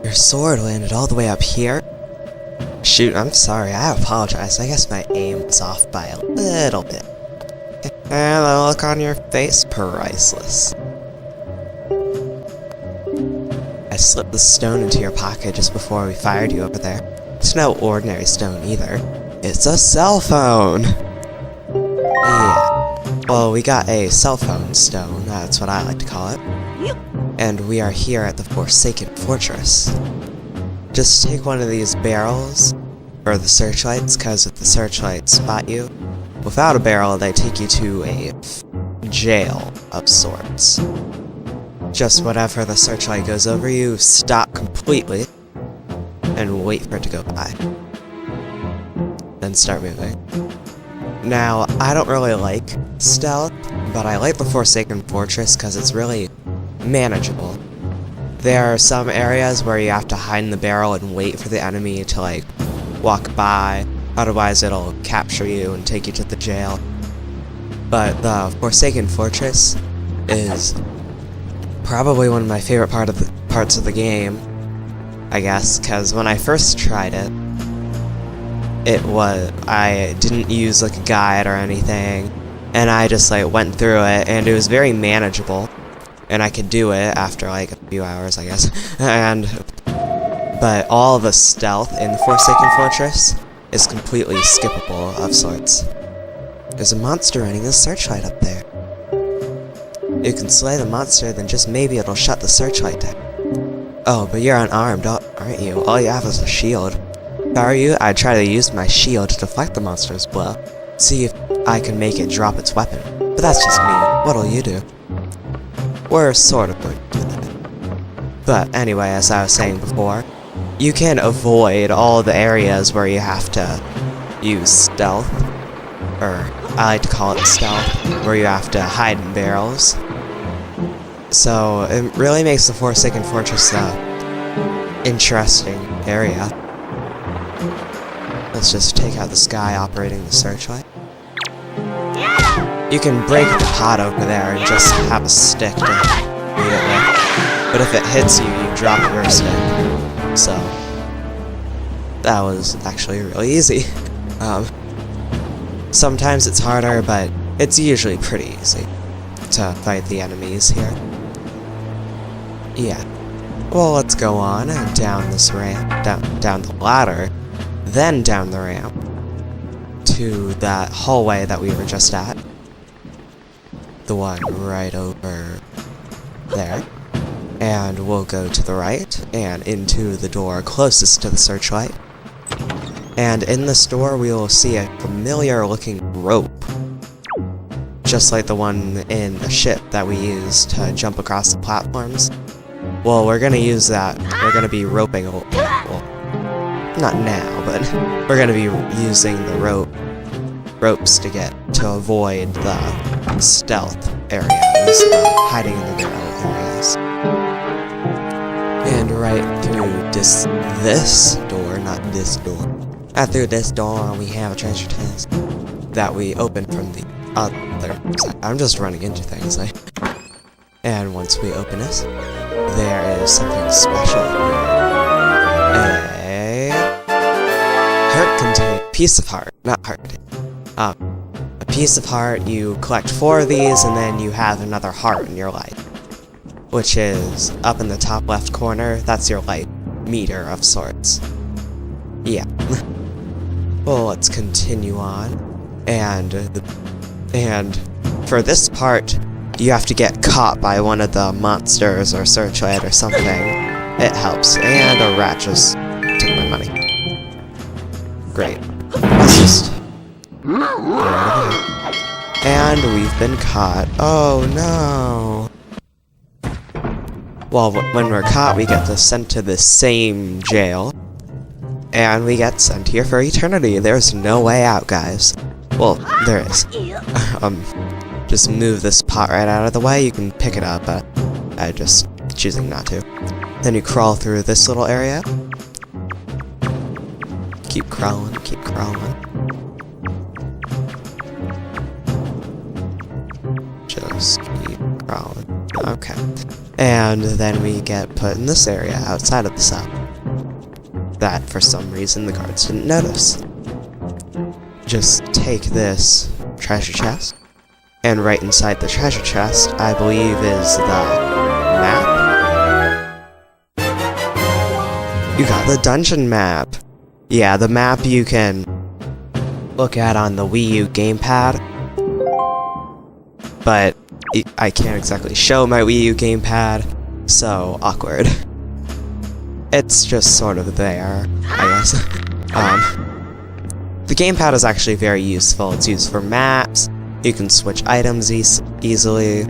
Your sword landed all the way up here? Shoot, I'm sorry, I apologize. I guess my aim was off by a little bit. And the look on your face, priceless. I slipped the stone into your pocket just before we fired you over there. It's no ordinary stone either. It's a cell phone! Yeah. Well, we got a cell phone stone, that's what I like to call it. And we are here at the Forsaken Fortress. Just take one of these barrels, or the searchlights, because if the searchlights spot you, without a barrel, they take you to a jail of sorts. Just whenever the searchlight goes over you, stop completely, and wait for it to go by. Then start moving. Now, I don't really like stealth, but I like the Forsaken Fortress because it's really manageable. There are some areas where you have to hide in the barrel and wait for the enemy to, like, walk by, otherwise it'll capture you and take you to the jail. But the Forsaken Fortress is probably one of my favorite parts of the game, I guess, because when I first tried it, I didn't use, like, a guide or anything, and I just, like, went through it, and it was very manageable. And I could do it after like a few hours, I guess. But all the stealth in the Forsaken Fortress is completely skippable of sorts. There's a monster running a searchlight up there. You can slay the monster, then just maybe it'll shut the searchlight down. Oh, but you're unarmed, aren't you? All you have is a shield. If I were you, I'd try to use my shield to deflect the monster's blow. See if I can make it drop its weapon. But that's just me. What'll you do? We're sort of going to do that. But anyway, as I was saying before, you can avoid all the areas where you have to use stealth, or I like to call it stealth, where you have to hide in barrels. So it really makes the Forsaken Fortress an interesting area. Let's just take out this guy operating the searchlight. You can break the pot over there and just have a stick to beat it with. But if it hits you, you drop your stick. So, that was actually really easy. Sometimes it's harder, but it's usually pretty easy to fight the enemies here. Yeah. Well, let's go on and down this ramp, down the ladder, then down the ramp to that hallway that we were just at. The one right over there. And we'll go to the right and into the door closest to the searchlight. And in this door we will see a familiar looking rope. Just like the one in the ship that we used to jump across the platforms. Well, we're gonna use that. We're gonna be roping, well, not now, but we're gonna be using the ropes to avoid the stealth areas, hiding in the barrel areas. And right through this door, not this door. Through this door we have a treasure chest that we opened from the other side. I'm just running into things, and once we open it, there is something special here. A piece of heart, not heart. A piece of heart. You collect 4 of these, and then you have another heart in your life, which is up in the top left corner. That's your life meter of sorts. Yeah. Well, let's continue on, and for this part, you have to get caught by one of the monsters or searchlight or something. It helps, and a rat just took my money. Great. Let's just get out of here. And we've been caught. Oh no. Well, when we're caught, we get sent to the same jail. And we get sent here for eternity. There's no way out, guys. Well, there is. Just move this pot right out of the way. You can pick it up, but I'm just choosing not to. Then you crawl through this little area. Keep crawling, keep crawling. Just keep crawling. Okay. And then we get put in this area outside of the cell. that for some reason the guards didn't notice. Just take this treasure chest, and right inside the treasure chest, I believe, is the map. You got the dungeon map. Yeah, the map you can look at on the Wii U gamepad, but I can't exactly show my Wii U gamepad, so awkward. It's just sort of there, I guess. The gamepad is actually very useful. It's used for maps. You can switch items easily.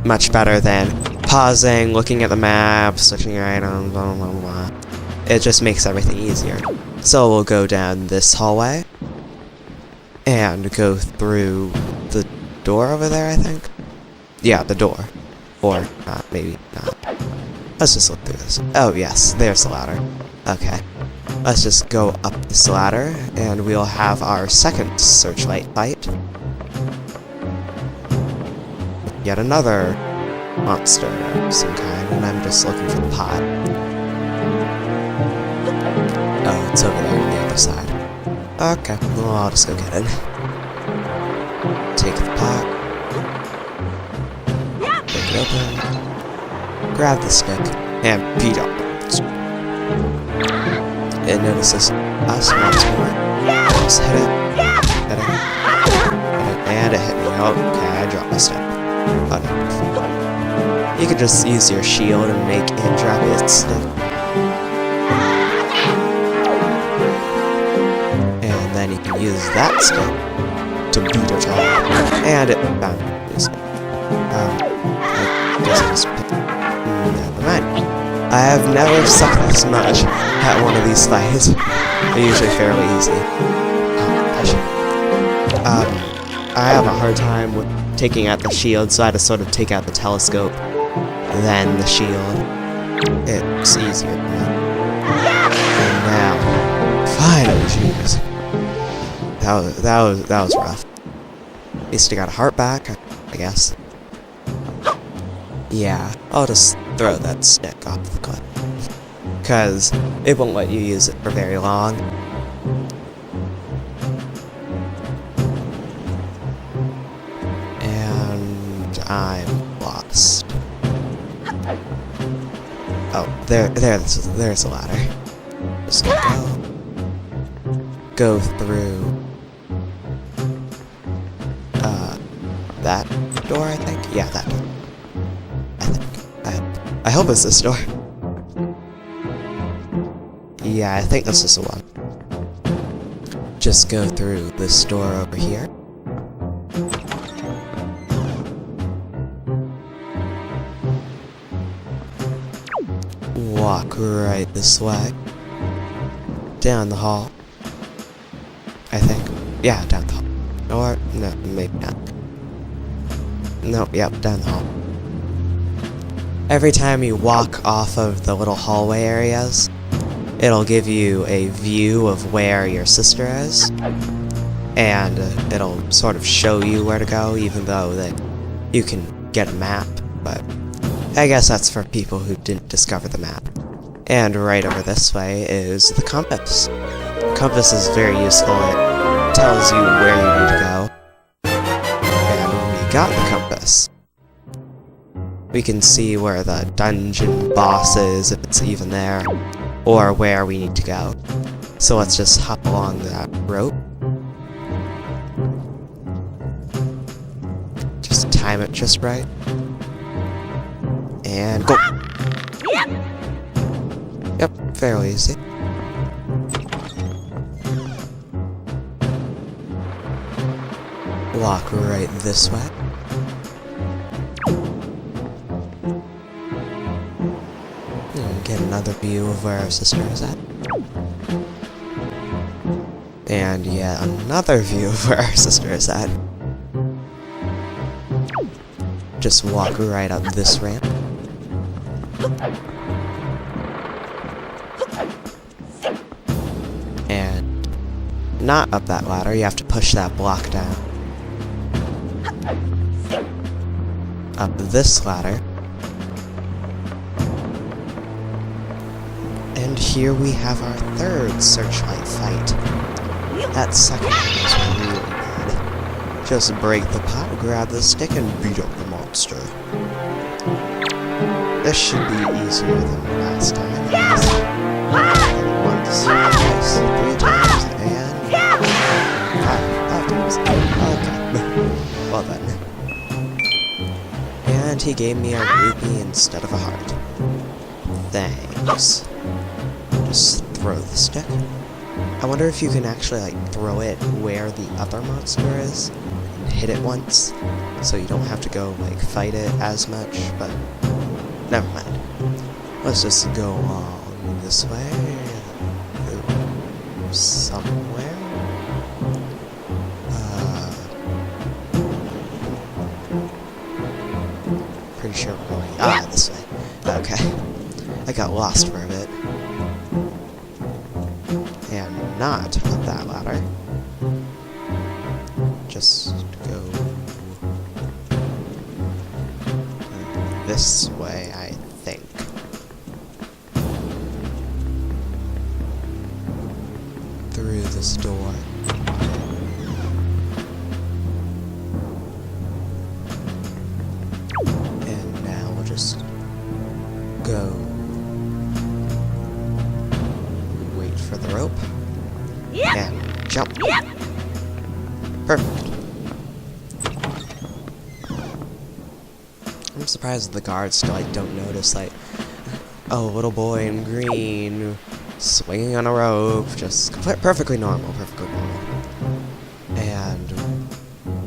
Much better than pausing, looking at the map, switching your items, blah, blah, blah. It just makes everything easier. So we'll go down this hallway and go through the door over there, I think? Yeah, the door. Or not, maybe not. Let's just look through this. Oh yes, there's the ladder. Okay. Let's just go up this ladder, and we'll have our second searchlight fight. Yet another monster of some kind, and I'm just looking for the pot. Oh, it's over there on the other side. Okay, well, I'll just go get it. Take the pot. Break it open. Grab the stick, and beat up. It notices us once more. Just hit it. Hit it. And it hit me. Okay, I dropped my stick. Oh no. You could just use your shield and make it drop its stick. And then you can use that stick to beat a child. And it found his stick. I guess I just picked it. Never mind. I have never sucked this much at one of these fights. They're usually fairly easy. I have a hard time with taking out the shield, so I had to sort of take out the telescope, then the shield. It's easier than that. And now, finally, jeez. That was rough. At least I got a heart back, I guess. Yeah, I'll just throw that stick off the cliff, because it won't let you use it for very long. And I'm lost. Oh, there's a ladder. Just go through that door, I think? Yeah, that door. I hope it's this door. Yeah, I think this is the one. Just go through this door over here. Walk right this way. Down the hall. I think. Yeah, down the hall. Or, no, maybe not. Nope, yep, down the hall. Every time you walk off of the little hallway areas, it'll give you a view of where your sister is, and it'll sort of show you where to go, even though that you can get a map, but I guess that's for people who didn't discover the map. And right over this way is the compass. The compass is very useful. It tells you where you need to go. And we got the compass. We can see where the dungeon boss is, if it's even there, or where we need to go. So let's just hop along that rope. Just time it just right. And go! Yep, fairly easy. Walk right this way. Get another view of where our sister is at. And yet another view of where our sister is at. Just walk right up this ramp. And not up that ladder, you have to push that block down. Up this ladder. And here we have our third searchlight fight. That second one was really bad. Just break the pot, grab the stick, and beat up the monster. This should be easier than last time. Once, twice, 3 times, and 5 times. Okay. Well then. And he gave me a rupee instead of a heart. Thanks. Just throw the stick. I wonder if you can actually like throw it where the other monster is and hit it once, so you don't have to go like fight it as much, but never mind. Let's just go on this way. Somewhere. Pretty sure we're going this way. Okay. I got lost for a bit. And not up that ladder. Just go this way, I think. Through this door. And now we'll just go. Wait for the rope. And jump. Perfect. I'm surprised the guards still like don't notice like, oh, little boy in green swinging on a rope, just perfectly normal, And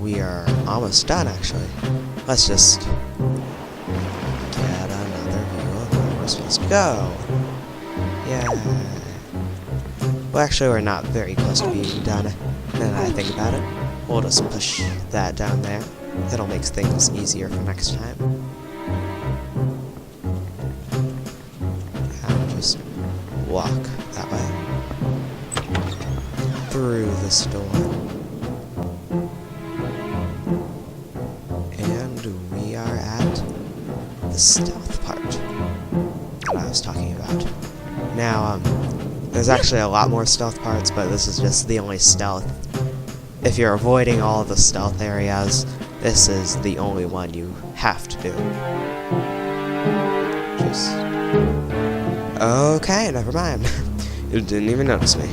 we are almost done actually. Let's just get another view of where we're supposed to go. Yeah. Well, actually, we're not very close to being done, now that I think about it. We'll just push that down there. That'll make things easier for next time. And just walk that way. Through this door. And we are at the stealth part that I was talking about. Now, there's actually a lot more stealth parts, but this is just the only stealth. If you're avoiding all of the stealth areas, this is the only one you have to do. Just... okay, never mind. You didn't even notice me.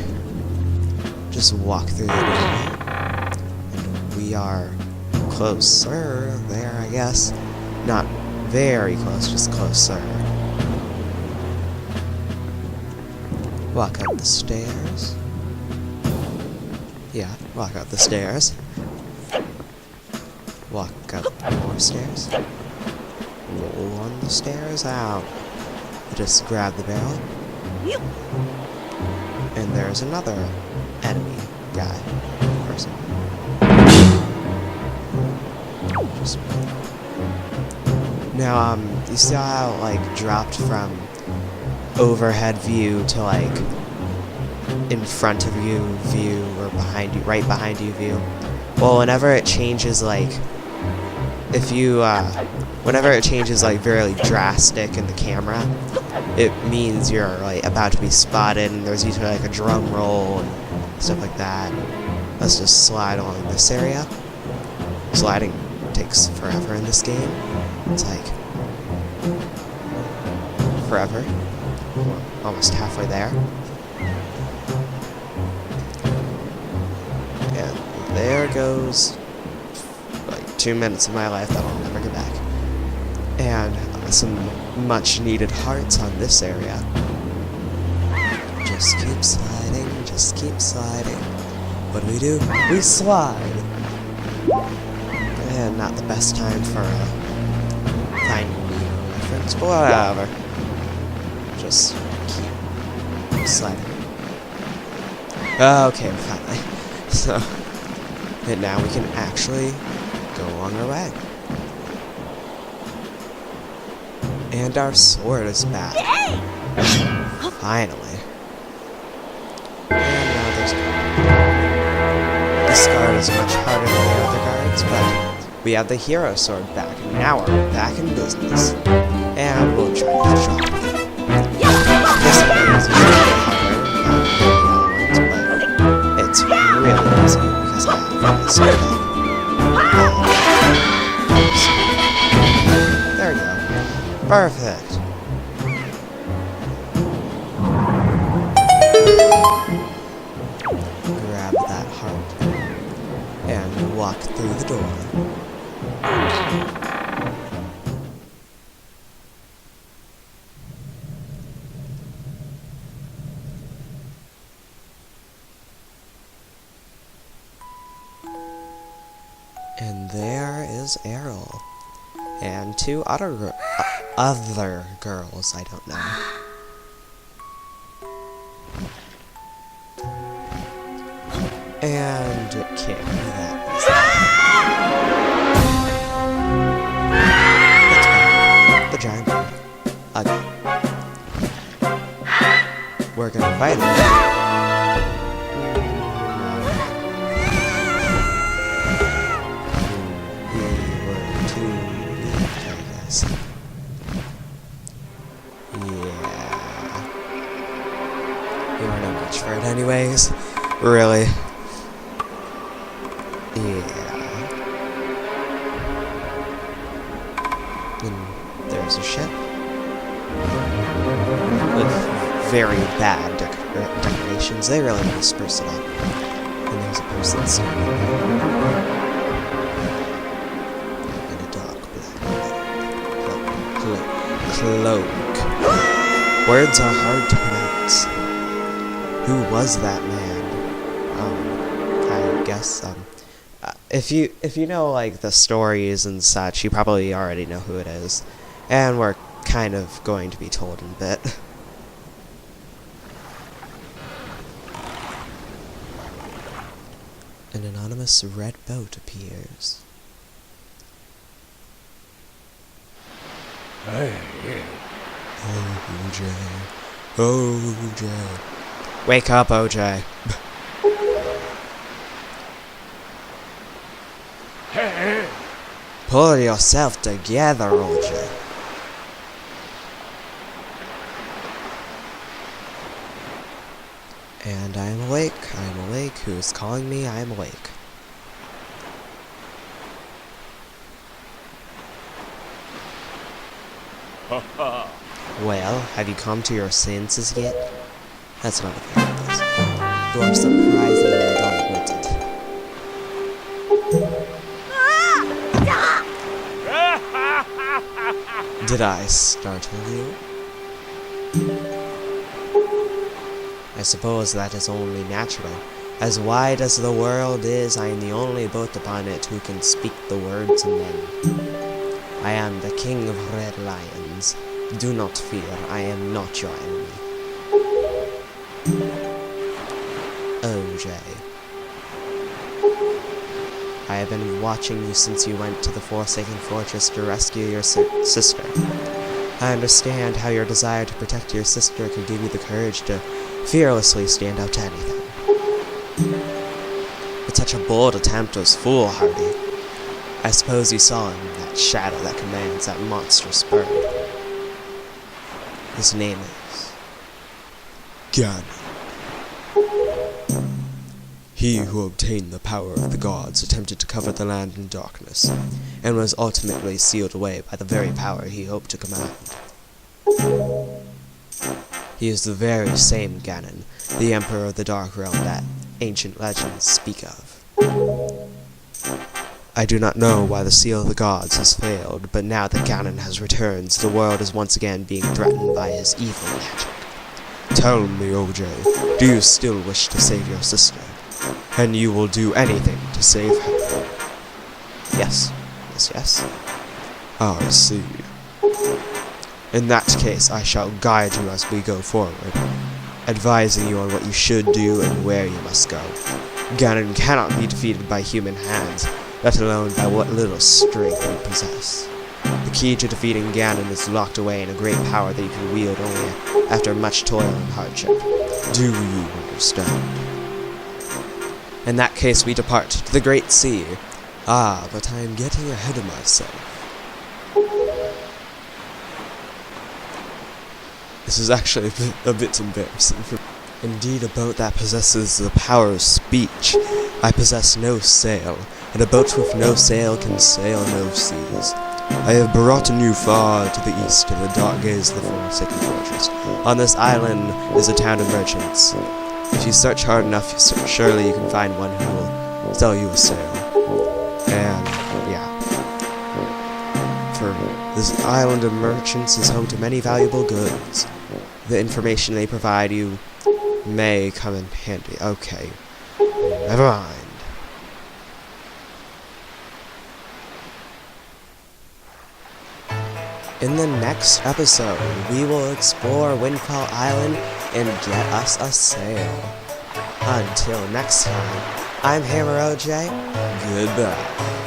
Just walk through the doorway. And we are closer there, I guess. Not very close, just closer. Walk up the stairs. Yeah, walk up the stairs. Walk up more stairs. Roll on the stairs out. Just grab the barrel. And there's another enemy guy. Person. Just... now, you see how, like, dropped from overhead view to, like, in front of you view, or behind you, right behind you view? Well, whenever it changes, like, if you, whenever it changes, like, very drastic in the camera, it means you're, like, about to be spotted, and there's usually, like, a drum roll and stuff like that. Let's just slide along this area. Sliding takes forever in this game. It's, like, forever. We're almost halfway there. And there goes, like, 2 minutes of my life that I'll never get back. And some much needed hearts on this area. Just keep sliding, just keep sliding. What do? We slide! And not the best time for a finding Nemo reference, but whatever. Just keep sliding. Okay, finally. So, and now we can actually go on our way. And our sword is back. Finally. And now there's guard. This guard is much harder than the other guards, but we have the hero sword back. And now we're back in business. And we'll try to drop it. This is Slow down. There we go. Perfect. Grab that heart and walk through the door. And there is Errol. And two other girls, I don't know. And it can't be that easy. The giant bird. Okay. We're gonna fight it. We don't know much for it anyways. Really. Yeah. And there's a ship. With very bad decorations. They really want to spruce it up. And there's a person standing there. In a dark black cloak. Words are hard to pronounce. Who was that man? I guess, if you know, like, the stories and such, you probably already know who it is. And we're kind of going to be told in a bit. An anonymous red boat appears. Hey. OJ. OJ. Wake up, OJ. Hey. Pull yourself together, OJ. And I am awake. I am awake. Who is calling me? I am awake. Well, have you come to your senses yet? That's not a thing like this. You are surprisingly dull-witted. Did I startle you? I suppose that is only natural. As wide as the world is, I am the only boat upon it who can speak the words of men. I am the king of red lions. Do not fear, I am not your enemy. OJ. I have been watching you since you went to the Forsaken Fortress to rescue your sister. I understand how your desire to protect your sister can give you the courage to fearlessly stand up to anything. But such a bold attempt was foolhardy. I suppose you saw him, that shadow that commands that monstrous bird. His name is Ganon. He who obtained the power of the gods attempted to cover the land in darkness, and was ultimately sealed away by the very power he hoped to command. He is the very same Ganon, the Emperor of the Dark Realm that ancient legends speak of. I do not know why the seal of the gods has failed, but now that Ganon has returned, the world is once again being threatened by his evil magic. Tell me, OJ, do you still wish to save your sister? And you will do anything to save her? Yes. Yes, yes. I see. In that case, I shall guide you as we go forward, advising you on what you should do and where you must go. Ganon cannot be defeated by human hands, let alone by what little strength you possess. The key to defeating Ganon is locked away in a great power that you can wield only after much toil and hardship. Do you understand? In that case, we depart to the Great Sea. Ah, but I am getting ahead of myself. This is actually a bit embarrassing. Indeed, a boat that possesses the power of speech I possess no sail, and a boat with no sail can sail no seas. I have brought you far to the east to the dark gaze of the forsaken fortress. On this island is a town of merchants. If you search hard enough, surely you can find one who will sell you a sail. And, yeah. For this island of merchants is home to many valuable goods. The information they provide you may come in handy. Okay. Never mind. In the next episode, we will explore Windfall Island and get us a sail. Until next time, I'm Hammer OJ. Goodbye.